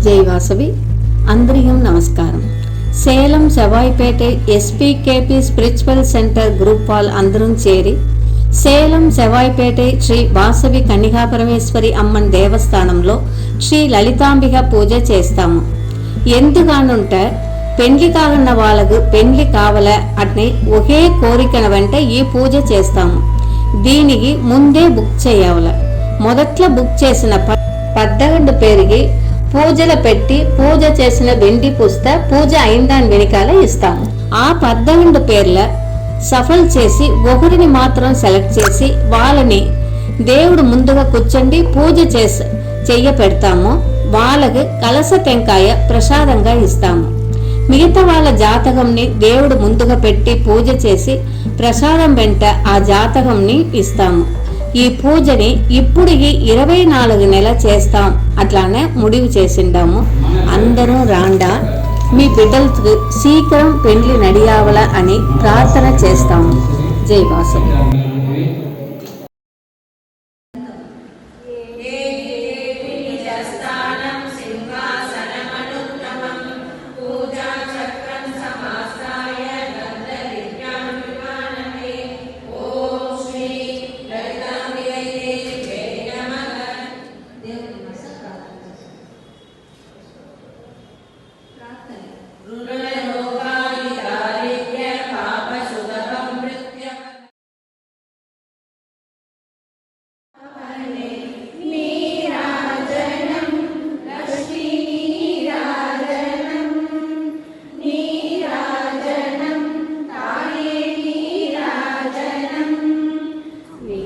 జై వాసవి. అందరికీ నమస్కారం. సేలం సెవాయిపేట ఎస్పీకేపీ స్పిరిచువల్ సెంటర్ గ్రూప్ వాళ్ళు అందరం చేరి సేలం సెవాయిపేట శ్రీ వాసవి కన్యకాపరమేశ్వరి అమ్మన్ దేవస్థానంలో శ్రీ లలితాంబిక పూజ చేస్తాము. ఎందుకనంటే పెండ్లి కాగన్న వాళ్ళకు పెండ్లి కావాల అని ఒకే కోరికన వెంట ఈ పూజ చేస్తాము. దీనికి ముందే బుక్ చేయాల. మొదట్లో బుక్ చేసిన 11 పేరుకి పూజలు పెట్టి పూజ చేసిన వెండి పుస్త పూజ అయిన దాని వెనకాల ఇస్తాము. ఆ 11 పేర్ల సఫల్ చేసి ఒకరిని మాత్రం సెలెక్ట్ చేసి వాళ్ళని దేవుడు ముందుగా కూర్చొని పూజ చెయ్య పెడతాము. వాళ్ళకి కలస టెంకాయ ప్రసాదంగా ఇస్తాము. మిగతా వాళ్ళ జాతకంని దేవుడు ముందుగా పెట్టి పూజ చేసి ప్రసాదం వెంట ఆ జాతకంని ఇస్తాము. ఈ పూజని ఇప్పుడు 24 నెలలు చేస్తాం అట్లానే ముడివి చేసిండాము. అందరూ రాండా, మీ బిడ్డలకు శీఘ్రం పెండ్లి నడియావల అని ప్రార్థన చేస్తాము. జై వాసవి.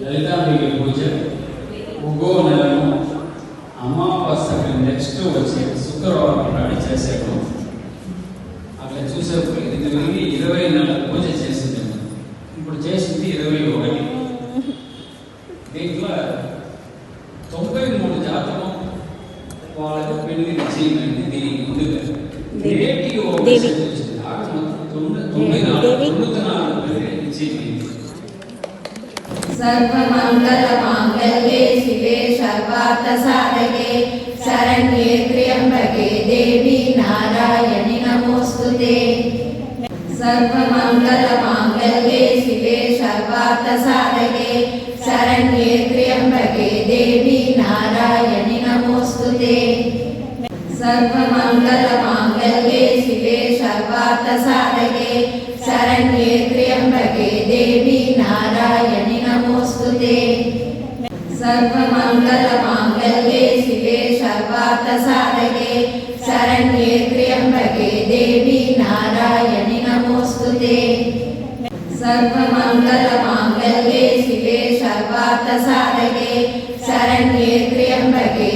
లలితాంబిక పూజ ఒక్కో నెలను అమావాస్యకి నెక్స్ట్ వచ్చి శుక్రవారం నాడు చేసాము. అట్లా చూసేప్పుడు ఇది 20 నెలల పూజ చేసింది. ఇప్పుడు చేసింది 21. దీంట్లో 93 జాతకం వాళ్ళకి పెళ్లి నిశ్చయమైంది. దీనికి ముందుగా నేటికి వచ్చింది. 94 పెళ్లి నిశ్చయమైంది. सर्वमंगल मांगल्ये शिवे सर्वार्थ साधके शरण्ये त्र्यंबके देवी नारायणि नमोस्तुते. सर्वमंगल मांगल्ये शिवे सर्वार्थ साधके शरण्ये त्र्यंबके देवी नारायणि नमोस्तुते. सर्वमंगल मांगल्ये शिवे सर्वार्थ साधके शरण्ये त्र्यंबके देवी नारायणि नमोस्तुते. सर्वमंगल मांगल्ये शिवे सर्वार्थ साधके शरण्ये त्र्यंबके देवी नारायणि नमोस्तुते. सर्वमंगल मांगल्ये शिवे सर्वार्थ साधके शरण्ये त्र्यंबके